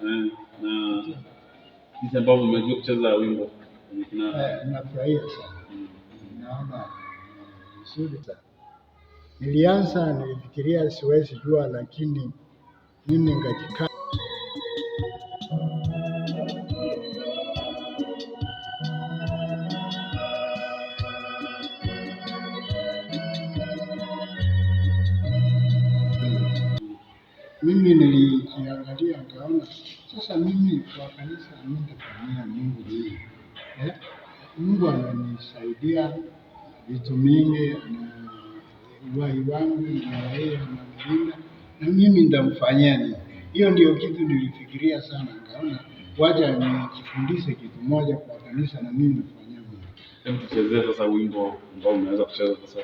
Na jinsi ambavyo umejua kucheza wimbo nafurahia sana. Naona vizuri sana. Nilianza nilifikiria siwezi jua, lakini mimi ngajika mimi niliangalia nikaona sasa mimi kwa kanisa nitafanyia Mungu nini? Mungu ananisaidia vitu mingi, na uhai wangu na yeye ananilinda, na mimi nitamfanyia nini? Hiyo ndio kitu nilifikiria sana, nikaona wacha nijifundishe kitu moja kwa kanisa na mimi nafanyia Mungu. Hebu tuchezee sasa wimbo ambao umeweza kucheza sasa.